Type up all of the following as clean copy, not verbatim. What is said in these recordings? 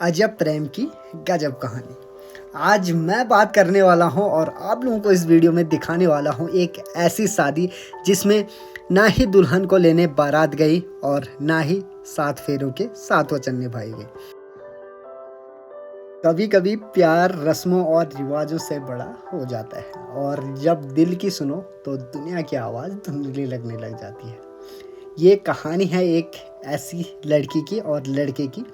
अजब प्रेम की गजब कहानी। आज मैं बात करने वाला हूं और आप लोगों को इस वीडियो में दिखाने वाला हूं एक ऐसी शादी जिसमें ना ही दुल्हन को लेने बारात गई और ना ही 7 फेरों के 7 वचन निभाए गए। कभी कभी प्यार रस्मों और रिवाजों से बड़ा हो जाता है और जब दिल की सुनो तो दुनिया की आवाज़ धुंधली लगने लग जाती है। ये कहानी है एक ऐसी लड़की की और लड़के की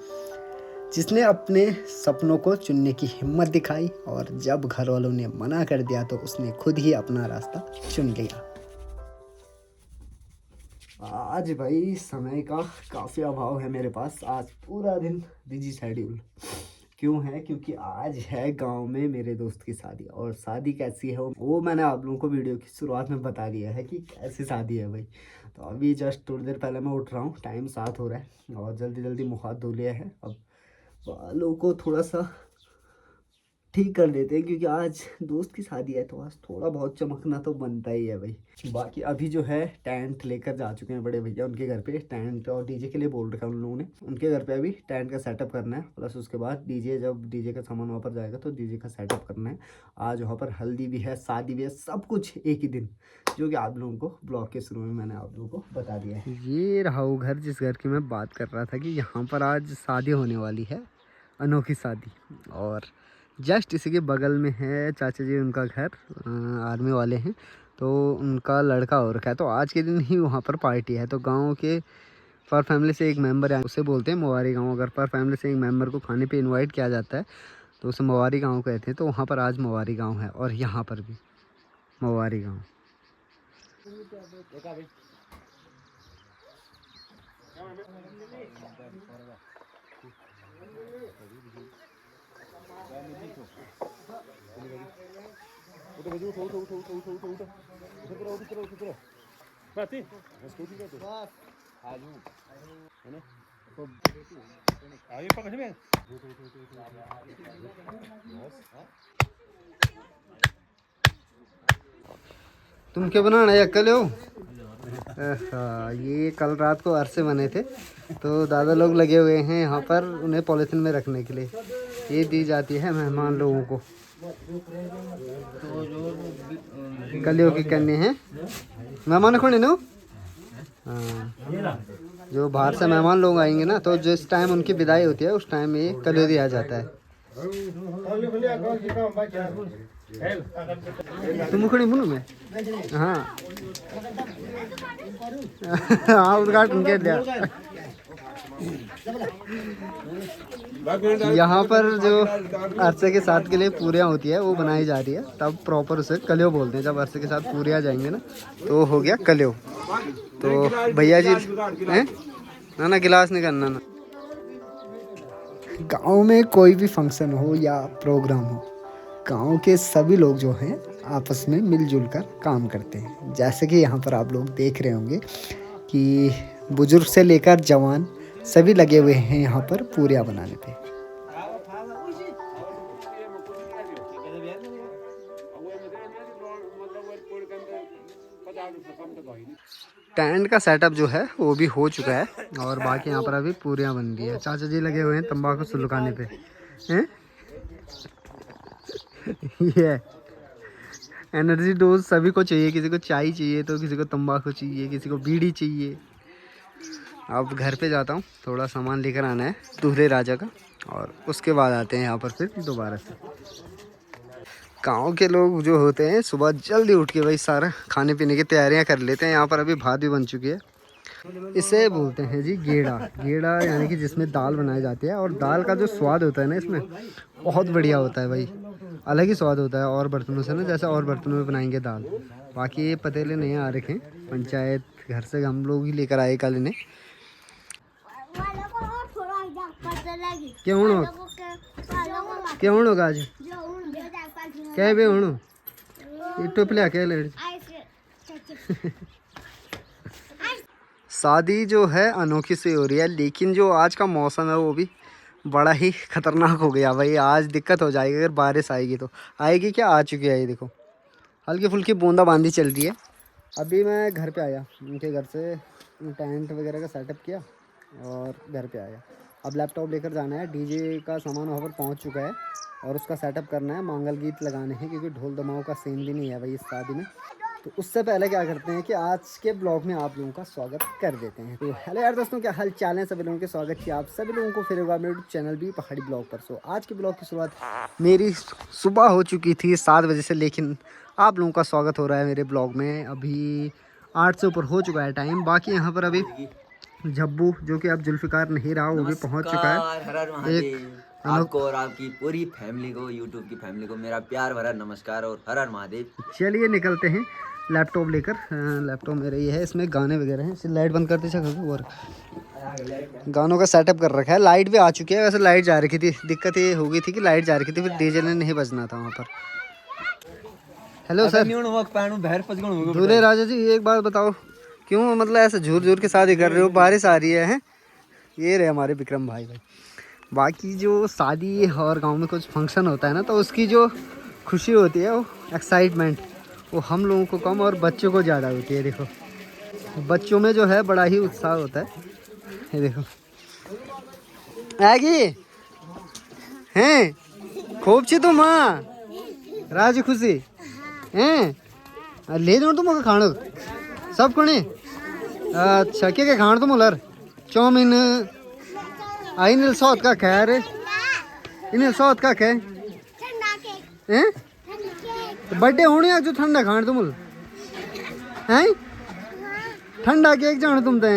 जिसने अपने सपनों को चुनने की हिम्मत दिखाई और जब घर वालों ने मना कर दिया तो उसने खुद ही अपना रास्ता चुन लिया। आज भाई समय का काफ़ी अभाव है मेरे पास। आज पूरा दिन बिजी शेड्यूल क्यों है? क्योंकि आज है गांव में मेरे दोस्त की शादी। और शादी कैसी है वो मैंने आप लोगों को वीडियो की शुरुआत में बता दिया है कि कैसी शादी है भाई। तो अभी जस्ट थोड़ी देर पहले मैं उठ रहा हूँ, टाइम 7 हो रहा है और जल्दी जल्दी मुँह हाथ धो लिया है। अब बालों को थोड़ा सा ठीक कर देते हैं क्योंकि आज दोस्त की शादी है तो आज थोड़ा बहुत चमकना तो बनता ही है भाई। बाकी अभी जो है टेंट लेकर जा चुके हैं बड़े भैया उनके घर पे। टेंट और डीजे के लिए बोल रखा है उन लोगों ने। उनके घर पे अभी टेंट का सेटअप करना है, प्लस उसके बाद डीजे, जब डीजे का सामान वहाँ पर जाएगा तो डीजे का सेटअप करना है। आज वहाँ पर हल्दी भी है, शादी भी है, सब कुछ एक ही दिन, जो कि आप लोगों को ब्लॉग के शुरू में मैंने आप लोगों को बता दिया है। ये रहा वो घर जिस घर की मैं बात कर रहा था कि यहाँ पर आज शादी होने वाली है, अनोखी शादी। और जस्ट इसी के बगल में है चाचा जी, उनका घर आर्मी वाले हैं तो उनका लड़का हो रखा है। तो आज के दिन ही वहाँ पर पार्टी है। तो गांव के पर फैमिली से एक मेंबर है, उसे बोलते हैं मवारी गांव। अगर पर फैमिली से एक मेंबर को खाने पे इनवाइट किया जाता है तो उसे मवारी गांव कहते हैं। तो वहाँ पर आज मवारी गांव है और यहाँ पर भी मवारी गांव। तुम क्या बनाना है कल हो? हाँ, ये कल रात को अरसे बने थे तो दादा लोग लगे हुए हैं यहाँ पर उन्हें पॉलिथीन में रखने के लिए। ये दी जाती है मेहमान लोगों को। कलियों की करनी है मेहमान खोने नो। हाँ, जो बाहर से मेहमान लोग आएंगे ना तो जिस टाइम उनकी विदाई होती है उस टाइम ये कलियो दिया जाता है। तुम खड़ी मुनु में? हाँ हाँ, उद्घाटन कर दिया। यहाँ पर जो अरसे के साथ के लिए पूरियाँ होती है वो बनाई जा रही है, तब प्रॉपर उसे कलियो बोलते हैं। जब अरसे के साथ पूरियाँ जाएंगे ना तो हो गया कलियो। तो भैया जी हैं ना, ना गिलास नहीं करना ना। गांव में कोई भी फंक्शन हो या प्रोग्राम हो, गांव के सभी लोग जो हैं आपस में मिलजुल कर काम करते हैं। जैसे कि यहाँ पर आप लोग देख रहे होंगे कि बुजुर्ग से लेकर जवान सभी लगे हुए हैं यहाँ पर पूरियाँ बनाने पे। टेंट का सेटअप जो है वो भी हो चुका है और बाकी यहाँ पर अभी पूरियाँ बन रही है। चाचा जी लगे हुए हैं तंबाकू सुलगाने पे हैं। ये एनर्जी डोज सभी को चाहिए, किसी को चाय चाहिए तो किसी को तंबाकू चाहिए, किसी को बीड़ी चाहिए। अब घर पे जाता हूँ, थोड़ा सामान लेकर आना है दूल्हे राजा का और उसके बाद आते हैं यहाँ पर फिर दोबारा से। गाँव के लोग जो होते हैं सुबह जल्दी उठ के भाई सारा खाने पीने की तैयारियाँ कर लेते हैं। यहाँ पर अभी भात भी बन चुकी है। इसे बोलते हैं जी गेड़ा। गेड़ा यानी कि जिसमें दाल बनाई जाती है और दाल का जो स्वाद होता है ना इसमें बहुत बढ़िया होता है भाई, अलग ही स्वाद होता है और बर्तनों से ना, जैसे और बर्तनों में बनाएंगे दाल। बाकी ये पतीले नहीं आ रखे, पंचायत घर से हम लोग ही लेकर आए कल इन्हें। क्यों क्यों होगा आज क्या बे हूँ टोपलिया क्या ले। शादी जो है अनोखी सी हो रही है, लेकिन जो आज का मौसम है वो भी बड़ा ही खतरनाक हो गया भाई। आज दिक्कत हो जाएगी अगर बारिश आएगी तो। आएगी क्या, आ चुकी है ये देखो, हल्की फुल्की बूंदाबांदी चल रही है। अभी मैं घर पे आया, उनके घर से टेंट वगैरह का सेटअप किया और घर पे आया। अब लैपटॉप लेकर जाना है, डीजे का सामान वहाँ पर पहुँच चुका है और उसका सेटअप करना है, मंगल गीत लगाने हैं क्योंकि ढोल धमाओं का सीन भी नहीं है भाई इस शादी में। तो उससे पहले क्या करते हैं कि आज के ब्लॉग में आप लोगों का स्वागत कर देते हैं। तो हेलो यार दोस्तों, क्या हाल चाल है सभी लोगों के, स्वागत किया आप सभी लोगों को फिर एक बार मेरे यूट्यूब चैनल भी पहाड़ी ब्लॉग पर। सो आज के ब्लॉग की शुरुआत मेरी सुबह हो चुकी थी 7 बजे से, लेकिन आप लोगों का स्वागत हो रहा है मेरे ब्लॉग में। अभी 8 से ऊपर हो चुका है टाइम। बाकी यहाँ पर अभी झब्बू जो कि अब जुल्फिकार नहीं रहा, वो भी पहुँच चुका है। हर हर महादेव। आपको और आपकी पूरी फैमिली को, यूट्यूब की फैमिली को मेरा प्यार भरा नमस्कार और हर हर महादेव। चलिए निकलते हैं लैपटॉप लेकर। लैपटॉप मेरा ये है, इसमें गाने वगैरह हैं। इसे लाइट बंद करते चलो। और गानों का सेटअप कर रखा है, लाइट भी आ चुकी है। वैसे लाइट जा रखी थी, दिक्कत ये हो गई थी कि लाइट जा रखी थी, फिर डीजे ने नहीं बजना था वहाँ पर। Hello sir. दूल्हे राजा जी एक बात बताओ, क्यों मतलब ऐसे झूर झूर के शादी कर रहे हो? बारिश आ रही है। ये रहे हमारे विक्रम भाई। बाकी जो शादी और गांव में कुछ फंक्शन होता है ना, तो उसकी जो खुशी होती है, वो एक्साइटमेंट, वो हम लोगों को कम और बच्चों को ज़्यादा होती है। देखो बच्चों में जो है बड़ा ही उत्साह होता है। ये देखो आगी हैं खूब ची तुम। हाँ राजी खुशी हैं ले जाओ तुम खाणो सब कोने। अच्छा क्या खाण तुम उलर चाउमीन आई नील सौत का खैर इन सौत का खे हैं बर्थडे होने आज जो ठंडा खाण तुम हैं ठंडा केक जानो तुम ते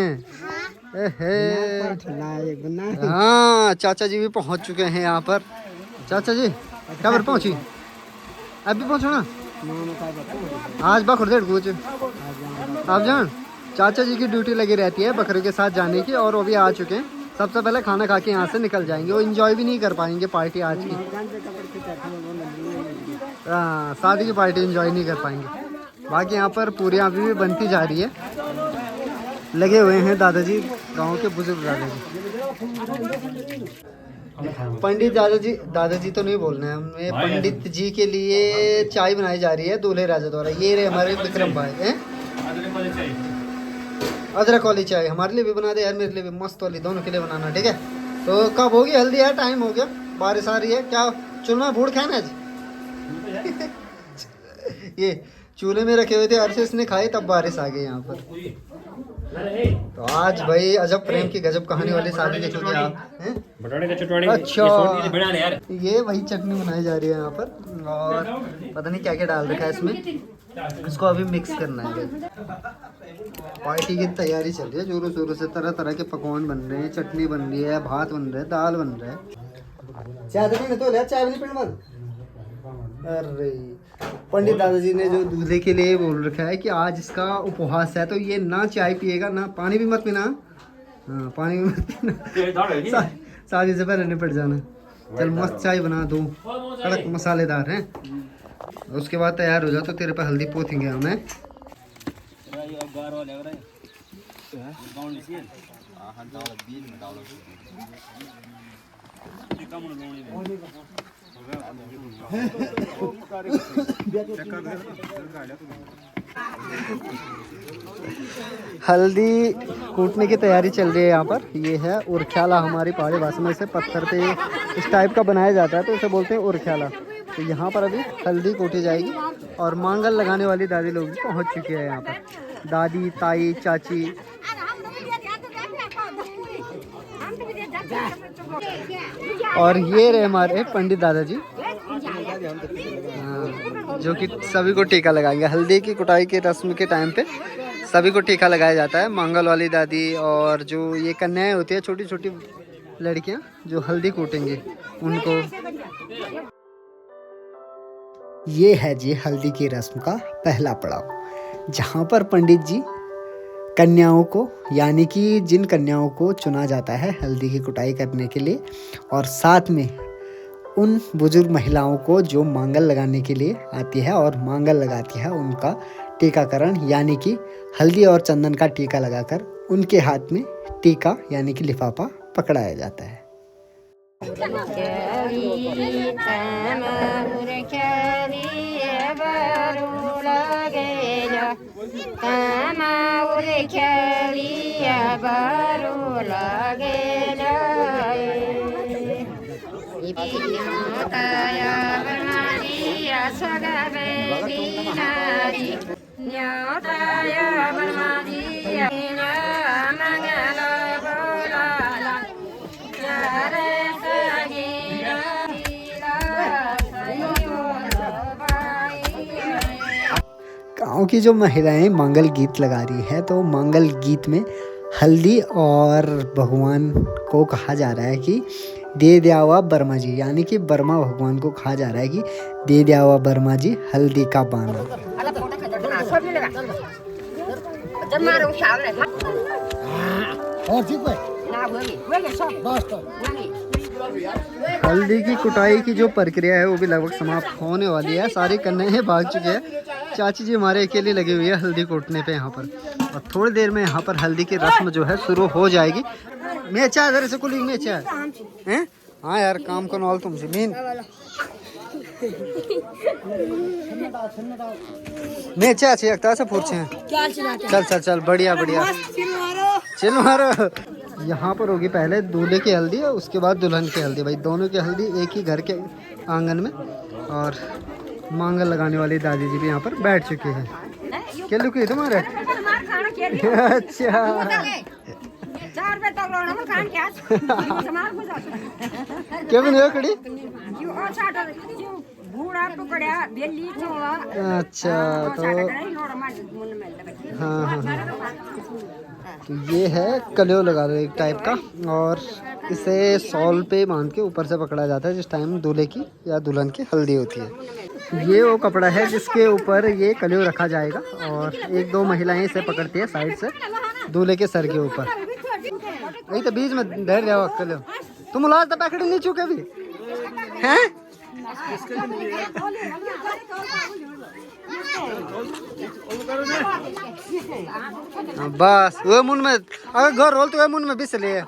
हाँ चाचा जी भी पहुंच चुके हैं यहाँ पर। चाचा जी कब पहुंची? अभी पहुंचो ना आज बकरे डेढ़ कुछ आप जान। चाचा जी की ड्यूटी लगी रहती है बकरे के साथ जाने की, और वो भी आ चुके हैं। सबसे पहले खाना खा के यहाँ से निकल जाएंगे। वो एंजॉय भी नहीं कर पाएंगे पार्टी आज की। हाँ शादी की पार्टी एंजॉय नहीं कर पाएंगे। बाकी यहाँ पर पूरियाँ अभी भी बनती जा रही है। लगे हुए हैं दादाजी, गांव के बुजुर्ग दादाजी। पंडित दादाजी तो नहीं बोलना है हमें, पंडित जी के लिए चाय बनाई जा रही है दूल्हे राजा द्वारा। ये रहे हमारे विक्रम भाई हैं। अदरक वाली चाय हमारे लिए भी बना दे यार, मेरे लिए भी मस्त वाली, दोनों के लिए बनाना ठीक है। तो कब होगी हल्दी यार? टाइम हो गया, बारिश आ रही है। क्या चूल्हा में भूड़ खाना आज? ये चूल्हे में रखे हुए थे अर्श, इसने खाए तब बारिश आ गई यहाँ पर। तो आज भाई अजब प्रेम की गजब कहानी वाली शादी देखोगे आप हैं? अच्छा ये वही चटनी बनाई जा रही है यहाँ पर, और पता नहीं क्या क्या डाल रखा है इसमें। इसको अभी मिक्स करना है। पार्टी की तैयारी चल रही है जोरों शोरों से। तरह तरह के पकवान बन रहे हैं, चटनी बन रही है, भात बन रहा है, दाल बन रहा है। चाय तो ले चाय नहीं पीने वाला। अरे पंडित दादाजी ने जो दूल्हे के लिए बोल रखा है कि आज इसका उपवास है, तो ये ना चाय पिएगा ना पानी भी मत पीना। हाँ पानी भी मत पीना, शादी से पहले निपट जाना। चल मस्त चाय बना दो, कड़क मसालेदार हैं। उसके बाद तैयार हो जा तो तेरे पे हल्दी पोतेंगे हमें। हल्दी कूटने की तैयारी चल रही है यहाँ पर। ये है उरख्याला, हमारी पहाड़ी भाषा में से पत्थर पे इस टाइप का बनाया जाता है, तो इसे बोलते हैं उरख्याला। तो यहाँ पर अभी हल्दी कूटी जाएगी और मांगल लगाने वाली दादी लोग भी पहुँच चुके हैं यहाँ पर। दादी, ताई, चाची। और ये रहे हमारे पंडित दादाजी, जो कि सभी को टीका लगाएंगे। हल्दी की कुटाई के रस्म के टाइम पे सभी को टीका लगाया जाता है। मंगल वाली दादी और जो ये कन्याएं होती है, छोटी छोटी लड़कियां जो हल्दी कूटेंगी उनको। ये है जी हल्दी की रस्म का पहला पड़ाव, जहाँ पर पंडित जी कन्याओं को, यानी कि जिन कन्याओं को चुना जाता है हल्दी की कुटाई करने के लिए, और साथ में उन बुजुर्ग महिलाओं को जो मांगल लगाने के लिए आती है और मांगल लगाती है, उनका टीकाकरण यानी कि हल्दी और चंदन का टीका लगाकर उनके हाथ में टीका यानी कि लिफाफा पकड़ाया जाता है। गाँव की जो महिलाएं मंगल गीत लगा रही है, तो मंगल गीत में हल्दी और भगवान को कहा जा रहा है कि दे द्यावा बर्मा जी, यानी कि बर्मा भगवान को कहा जा रहा है कि दे द्यावा बर्मा जी हल्दी का बाना। हल्दी की कुटाई की जो प्रक्रिया है वो भी लगभग समाप्त होने वाली है, सारी कन्ने हैं भाग चुके हैं। चाची जी हमारे अकेले लगे हुए हैं हल्दी कूटने पे यहाँ पर, और थोड़ी देर में यहाँ पर हल्दी की रस्म जो है शुरू हो जाएगी। मैं चाह इधर से कुली में चाह हैं। हाँ यार काम को नॉल तुमसे मीन मैं चाह अच्छी लगता है पूछे। चल चल चल बढ़िया बढ़िया चल मारो। यहाँ पर होगी पहले दूल्हे की हल्दी और उसके बाद दुल्हन की हल्दी। भाई दोनों की हल्दी एक ही घर के आंगन में, और मांगल लगाने वाली दादी जी भी यहाँ पर बैठ चुके हैं। क्या लुक है तुम्हारे? अच्छा क्या बने हो कड़ी? अच्छा तो हाँ हाँ हाँ, तो ये है कलियो लगा लो एक टाइप का, और इसे सॉल पे बांध के ऊपर से पकड़ा जाता है जिस टाइम दूल्हे की या दुल्हन की हल्दी होती है। ये वो कपड़ा है जिसके ऊपर ये कलियो रखा जाएगा, और एक दो महिलाएं इसे पकड़ती है साइड से दूल्हे के सर के ऊपर। वही तो बीच में डर जाओ कलियो। तुम उलाज तो पकड़ नहीं चुके भी हैं? बस वो मुन में अगर घर रोल तो मुन में बिस लिए।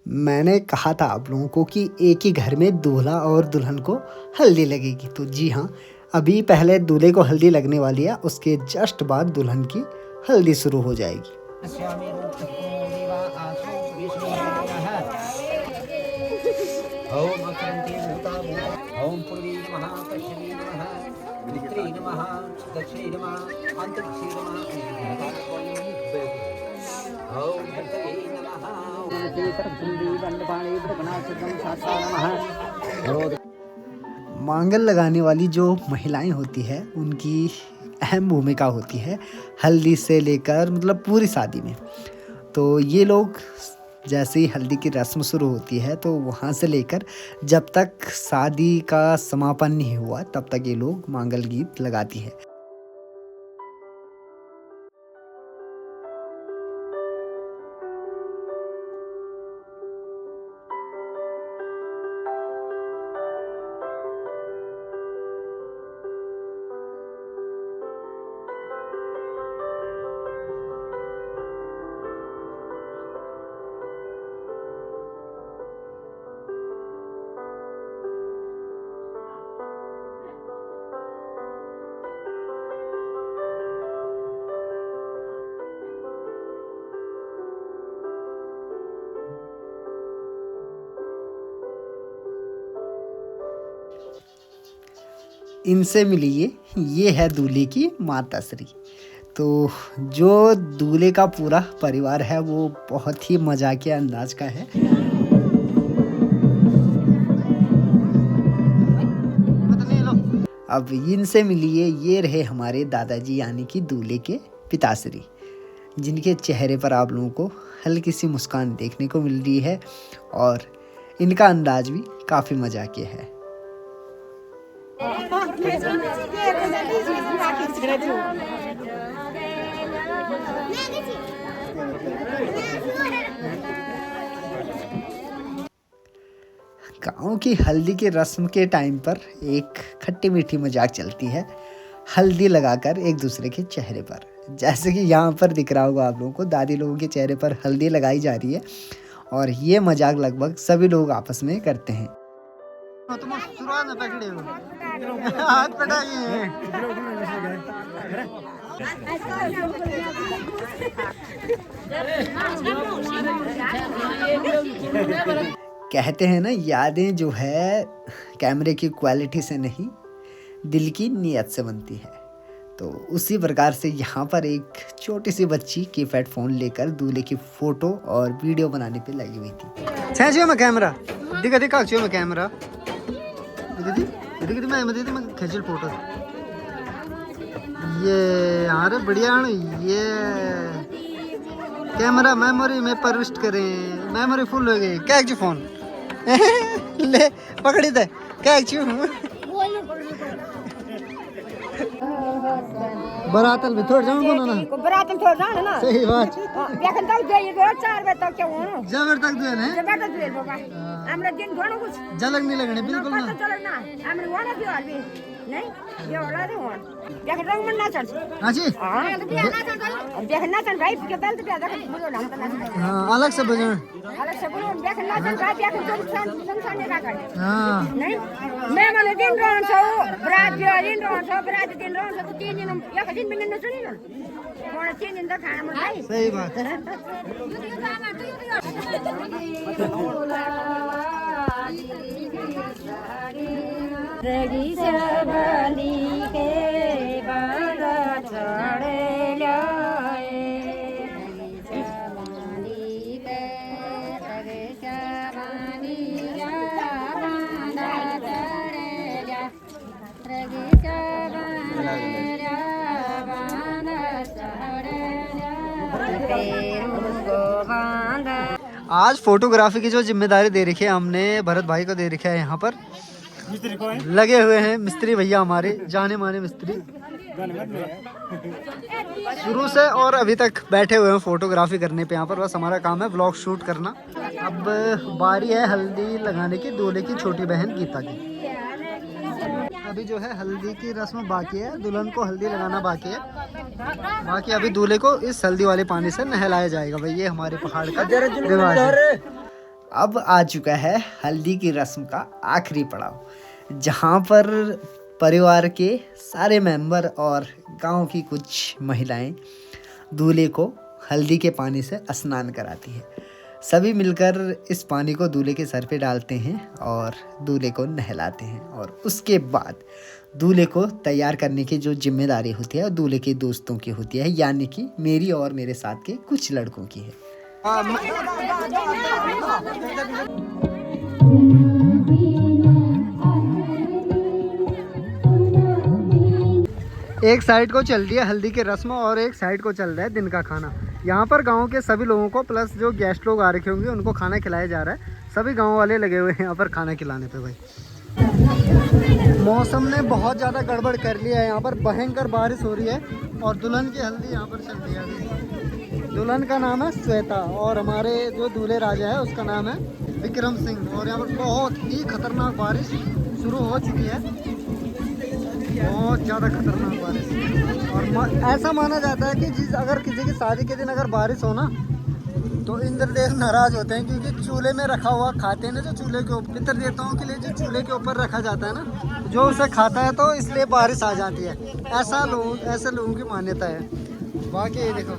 मैंने कहा था आप लोगों को कि एक ही घर में दूल्हा और दुल्हन को हल्दी लगेगी, तो जी हाँ, अभी पहले दूल्हे को हल्दी लगने वाली है, उसके जस्ट बाद दुल्हन की हल्दी शुरू हो जाएगी। ओम पूर्वी नमः पश्चिमी नमः मित्रे नमः दक्षिणे नमः अंतरिक्षे नमः ओम भगवते नमः। मांगल लगाने वाली जो महिलाएं होती है उनकी अहम भूमिका होती है हल्दी से लेकर मतलब पूरी शादी में। तो ये लोग जैसे ही हल्दी की रस्म शुरू होती है तो वहाँ से लेकर जब तक शादी का समापन नहीं हुआ तब तक ये लोग मांगल गीत लगाती है। इनसे मिलिए, ये है दूल्हे की माता श्री। तो जो दूल्हे का पूरा परिवार है वो बहुत ही मजाकिया अंदाज का है। अब इनसे मिलिए, ये रहे हमारे दादाजी यानी कि दूल्हे के पिताश्री, जिनके चेहरे पर आप लोगों को हल्की सी मुस्कान देखने को मिल रही है और इनका अंदाज भी काफ़ी मजाकिया है। गाँव की हल्दी की रस्म के टाइम पर एक खट्टी मीठी मजाक चलती है हल्दी लगाकर एक दूसरे के चेहरे पर, जैसे कि यहाँ पर दिख रहा होगा आप लोगों को, दादी लोगों के चेहरे पर हल्दी लगाई जा रही है और ये मजाक लगभग सभी लोग आपस में करते हैं। तुम शुरुआत में पकड़े हो, हाथ पटा कहते हैं ना, यादें जो है कैमरे की क्वालिटी से नहीं दिल की नीयत से बनती है। तो उसी प्रकार से यहाँ पर एक छोटी सी बच्ची कीपैड फ़ोन लेकर दूल्हे की फ़ोटो और वीडियो बनाने पे लगी हुई थी। छे में कैमरा दिखा दिखा में कैमरा दिखा मैं खींचल फोटो ये अरे बढ़िया ये कैमरा मेमोरी में प्रविष्ट करें, मेमोरी फुल हो गई। क्या एक फोन ले पकड़ी दे क्या बरातल में थोड़ जाऊं ना बरातल थोड़ जाना ना सही बात देखन तक दे ये 4 बजे तक क्या हो जबर तक दे ने जबर तक दे बाबा हमरा दिन घणो कुछ झलक नहीं लगने बिल्कुल ना चलक ना हमरा वाला भी और भी नहीं ये वाला रे वन देख रंग मन ना चल हां जी हां देख ना चल भाई के तल पे देख बोलो ना हां अलग से बोलो देख ना चल भाई देख संसान ने का कर हां नहीं मैं माने दिन रोन छौ बरात दिन रोन छौ बरात दिन रोन छौ 3 दिन या दिन में न सुनी न कोन 3 दिन तक खाना मन भाई सही बात रगी सबली के बांधा चढ़े लाए सबली के रगी सबली के बांधा चढ़े ला रगी सबली बांधा चढ़े ला। आज फोटोग्राफी की जो जिम्मेदारी दे रखी है हमने भरत भाई को दे रखा है। यहाँ पर लगे हुए हैं मिस्त्री भैया हमारे जाने माने मिस्त्री शुरू से और अभी तक बैठे हुए हैं फोटोग्राफी करने पे। यहाँ पर बस हमारा काम है व्लॉग शूट करना। अब बारी है हल्दी लगाने की दूल्हे की छोटी बहन गीता की। अभी जो है हल्दी की रस्म बाकी है, दुल्हन को हल्दी लगाना बाकी है, बाकी अभी दूल्हे को इस हल्दी वाले पानी से नहलाया जाएगा। भाई ये हमारे पहाड़ का रिवाज है। अब आ चुका है हल्दी की रस्म का आखिरी पड़ाव, जहाँ पर परिवार के सारे मेंबर और गांव की कुछ महिलाएं दूल्हे को हल्दी के पानी से स्नान कराती है। सभी मिलकर इस पानी को दूल्हे के सर पे डालते हैं और दूल्हे को नहलाते हैं और उसके बाद दूल्हे को तैयार करने की जो जिम्मेदारी होती है दूल्हे के दोस्तों की होती है, यानी कि मेरी और मेरे साथ के कुछ लड़कों की है। एक साइड को चल रही है हल्दी की रस्म और एक साइड को चल रहा है दिन का खाना। यहाँ पर गांव के सभी लोगों को प्लस जो गेस्ट लोग आ रखे होंगे उनको खाना खिलाया जा रहा है। सभी गांव वाले लगे हुए हैं यहाँ पर खाना खिलाने पे। भाई मौसम ने बहुत ज़्यादा गड़बड़ कर लिया है, यहाँ पर भयंकर बारिश हो रही है और दुल्हन की हल्दी यहाँ पर चल रही है। दुल्हन का नाम है श्वेता और हमारे जो दूल्हे राजा है उसका नाम है विक्रम सिंह। और यहाँ पर बहुत ही खतरनाक बारिश शुरू हो चुकी है, बहुत ज़्यादा खतरनाक बारिश। और ऐसा माना जाता है कि अगर किसी की शादी के दिन अगर बारिश हो ना तो इंद्रदेव नाराज होते हैं, क्योंकि चूल्हे में रखा हुआ खाते हैं ना, जो चूल्हे के ऊपर पितर देवताओं के लिए जो चूल्हे के ऊपर रखा जाता है ना, जो उसे खाता है तो इसलिए बारिश आ जाती है। ऐसे लोगों की मान्यता है। बाकी ये देखो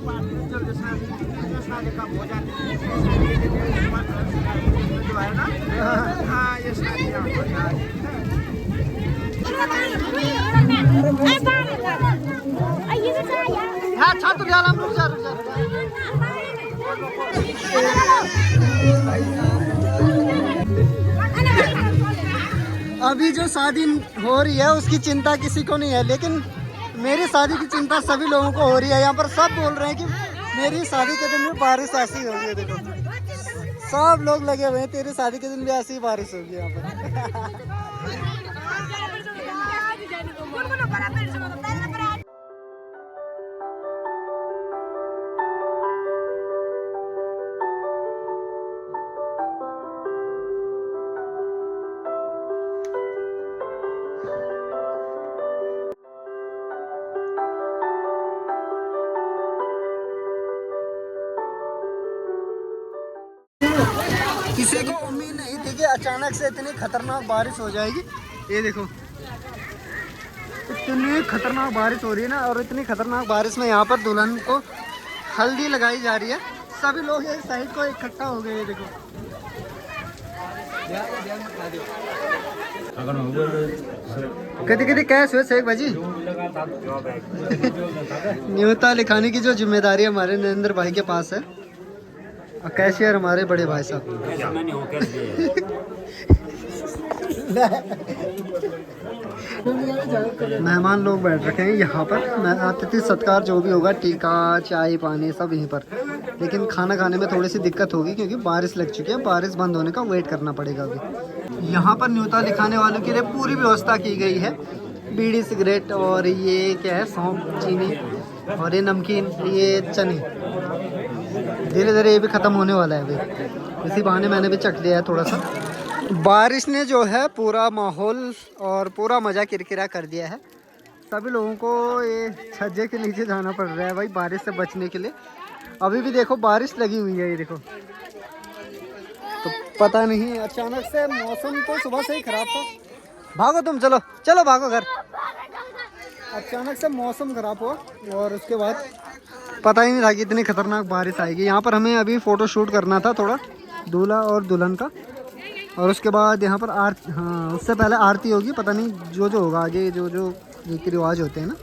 हाँ छात्र अभी जो शादी हो रही है उसकी चिंता किसी को नहीं है, लेकिन मेरी शादी की चिंता सभी लोगों को हो रही है। यहाँ पर सब बोल रहे हैं कि मेरी शादी के दिन में बारिश ऐसी होगी है। देखो सब लोग लगे हुए हैं, तेरी शादी के दिन भी ऐसी ही बारिश होगी यहाँ पर। किसी को उम्मीद नहीं थी कि अचानक से इतनी खतरनाक बारिश हो जाएगी। ये देखो इतनी खतरनाक बारिश हो रही है ना, और इतनी खतरनाक बारिश में यहाँ पर दुल्हन को हल्दी लगाई जा रही है। सभी लोग एक साइड को इकट्ठा हो गए। ये देखो कभी कभी कैश हुए शेख भाजी। न्योता लिखाने की जो जिम्मेदारी हमारे नरेंद्र भाई के पास है, और कैशियर हमारे बड़े भाई साहब। मेहमान लोग बैठ रखे हैं यहाँ पर। अतिथि सत्कार जो भी होगा, टीका चाय पानी सब यहीं पर। लेकिन खाना खाने में थोड़ी सी दिक्कत होगी क्योंकि बारिश लग चुकी है। बारिश बंद होने का वेट करना पड़ेगा अभी। यहाँ पर न्योता लिखाने वालों के लिए पूरी व्यवस्था की गई है। बीड़ी सिगरेट और ये क्या है, सौंफ चीनी और ये नमकीन, ये चने। धीरे धीरे ये भी ख़त्म होने वाला है अभी। इसी बहाने मैंने भी चख लिया है थोड़ा सा। बारिश ने जो है पूरा माहौल और पूरा मज़ा किरकिरा कर दिया है। सभी लोगों को ये छज्जे के नीचे जाना पड़ रहा है भाई बारिश से बचने के लिए। अभी भी देखो बारिश लगी हुई है, ये देखो। तो पता नहीं, अचानक से मौसम तो सुबह से ही ख़राब था। भागो तुम, चलो चलो भागो घर। अचानक से मौसम ख़राब हुआ और उसके बाद पता ही नहीं था कि इतनी खतरनाक बारिश आएगी। यहाँ पर हमें अभी फ़ोटो शूट करना था थोड़ा, दूल्हा और दुल्हन का। और उसके बाद यहाँ पर आरती, हाँ उससे पहले आरती होगी। पता नहीं जो जो होगा आगे, जो जो रीति रिवाज होते हैं ना,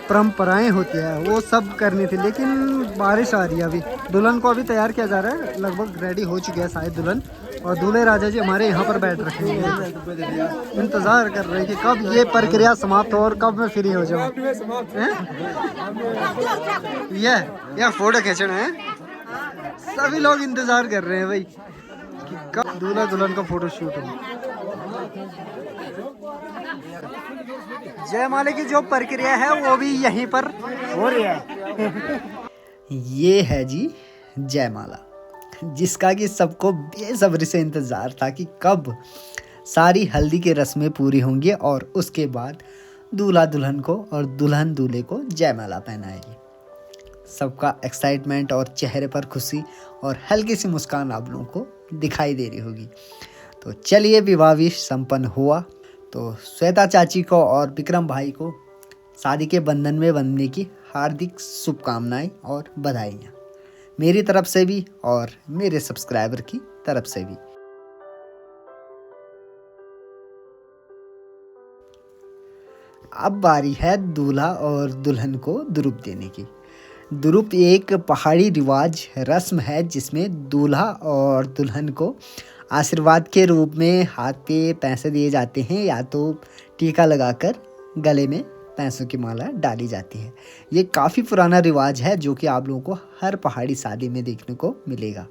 परंपराएं होती है, वो सब करनी थी। लेकिन बारिश आ रही है अभी। दुल्हन को अभी तैयार किया जा रहा है, लगभग रेडी हो चुकी है शायद दुल्हन। और दूल्हे राजा जी हमारे यहाँ पर बैठ रखे हैं, इंतज़ार कर रहे हैं कि कब ये प्रक्रिया समाप्त हो और कब मैं फ्री हो जाऊँ। यह फोटो खींचना है, सभी लोग इंतज़ार कर रहे हैं भाई कि कब दूल्हा दुल्हन का फोटो शूट हो। जयमाला की जो प्रक्रिया है वो भी यहीं पर हो रही है। ये है जी जयमाला, जिसका कि सबको बेसब्री से इंतज़ार था कि कब सारी हल्दी की रस्में पूरी होंगी और उसके बाद दूल्हा दुल्हन को और दुल्हन दूल्हे को जयमाला पहनाएगी। सबका एक्साइटमेंट और चेहरे पर खुशी और हल्की सी मुस्कान आप लोगों को दिखाई दे रही होगी। तो चलिए, विवाह भी संपन्न हुआ। तो श्वेता चाची को और विक्रम भाई को शादी के बंधन में बंधने की हार्दिक शुभकामनाएं और बधाइयाँ मेरी तरफ से भी और मेरे सब्सक्राइबर की तरफ से भी। अब बारी है दूल्हा और दुल्हन को दुरूप देने की। दुरूप एक पहाड़ी रिवाज रस्म है जिसमें दूल्हा और दुल्हन को आशीर्वाद के रूप में हाथ पे पैसे दिए जाते हैं, या तो टीका लगाकर गले में पैसों की माला डाली जाती है। ये काफ़ी पुराना रिवाज है जो कि आप लोगों को हर पहाड़ी शादी में देखने को मिलेगा।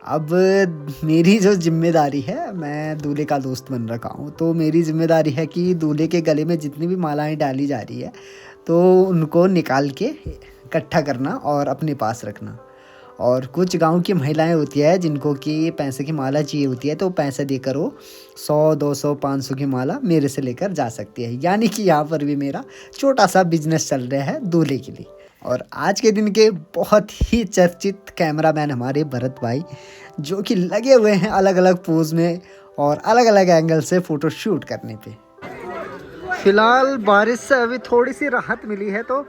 अब मेरी जो जिम्मेदारी है, मैं दूल्हे का दोस्त बन रखा हूँ, तो मेरी जिम्मेदारी है कि दूल्हे के गले में जितनी भी मालाएं डाली जा रही है तो उनको निकाल के इकट्ठा करना और अपने पास रखना। और कुछ गांव की महिलाएं होती है जिनको कि पैसे की माला चाहिए होती है, तो पैसे देकर वो 100, 200, 500 की माला मेरे से लेकर जा सकती है। यानी कि यहाँ पर भी मेरा छोटा सा बिजनेस चल रहा है दूल्हे के लिए। और आज के दिन के बहुत ही चर्चित कैमरामैन हमारे भरत भाई, जो कि लगे हुए हैं अलग अलग पोज में और अलग अलग एंगल से फ़ोटो शूट करने पे। फिलहाल बारिश से अभी थोड़ी सी राहत मिली है, तो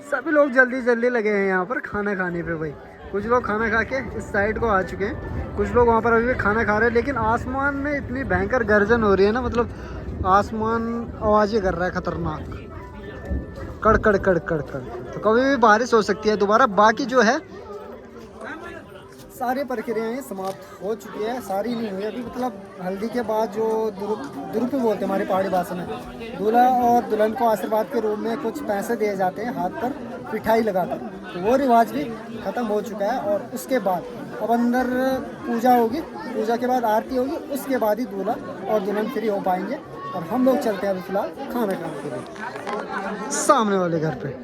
सभी लोग जल्दी जल्दी लगे हैं यहाँ पर खाना खाने पे भाई। कुछ लोग खाना खा के इस साइड को आ चुके हैं, कुछ लोग वहाँ पर अभी भी खाना खा रहे हैं। लेकिन आसमान में इतनी भयंकर गर्जन हो रही है ना, मतलब आसमान आवाज़ें कर रहा है खतरनाक, कड़ कड़ कड़ कड़ कड़। तो कभी भी बारिश हो सकती है दोबारा। बाकी जो है सारी प्रक्रियाएं समाप्त हो चुकी है, सारी नहीं हुई अभी। मतलब हल्दी के बाद जो दुरुपी बोलते हैं हमारी पहाड़ी भाषा में, दूल्हा और दुल्हन को आशीर्वाद के रूप में कुछ पैसे दिए जाते हैं हाथ पर मिठाई लगाकर, तो वो रिवाज भी ख़त्म हो चुका है। और उसके बाद अब अंदर पूजा होगी, पूजा के बाद आरती होगी, उसके बाद ही दूल्हा और दुल्हन फ्री हो पाएंगे। और हम लोग चलते हैं अभी फिलहाल खाना खाने के लिए सामने वाले घर पे।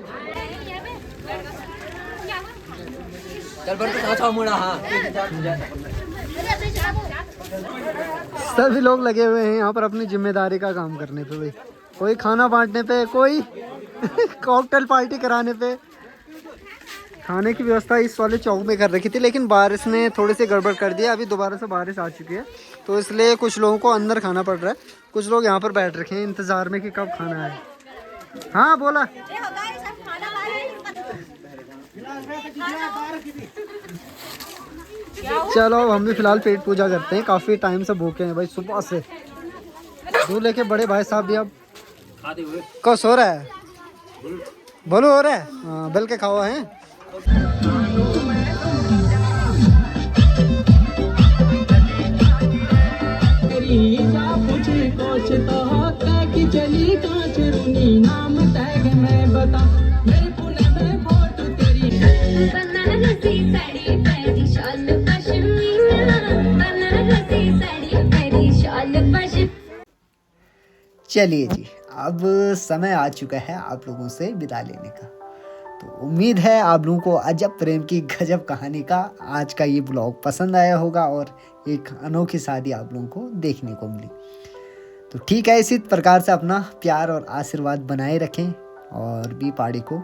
चल बर्तन मुड़ा। हाँ सभी लोग लगे हुए हैं यहाँ पर अपनी जिम्मेदारी का काम करने पे भाई, कोई खाना बांटने पे, कोई कॉकटेल पार्टी कराने पे। खाने की व्यवस्था इस वाले चौक में कर रखी थी, लेकिन बारिश ने थोड़ी सी गड़बड़ कर दिया। अभी दोबारा से बारिश आ चुकी है, तो इसलिए कुछ लोगों को अंदर खाना पड़ रहा है, कुछ लोग यहाँ पर बैठ रखे हैं इंतज़ार में कि कब खाना आए। हाँ बोला। चलो अब हम भी फिलहाल पेट पूजा करते हैं, काफ़ी टाइम से भूखे हैं भाई, सुबह से। दूल्हे के बड़े भाई साहब भी अब कौन सो रहा है, बोलो हो रहा है। हाँ बल के खाओ है। चलिए जी, अब समय आ चुका है आप लोगों से विदा लेने का। तो उम्मीद है आप लोगों को अजब प्रेम की गजब कहानी का आज का ये ब्लॉग पसंद आया होगा और एक अनोखी शादी आप लोगों को देखने को मिली। तो ठीक है, इसी प्रकार से अपना प्यार और आशीर्वाद बनाए रखें और बी पहाड़ी को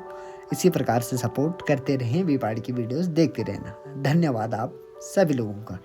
इसी प्रकार से सपोर्ट करते रहें। बी पहाड़ी की वीडियोस देखते रहना। धन्यवाद आप सभी लोगों का।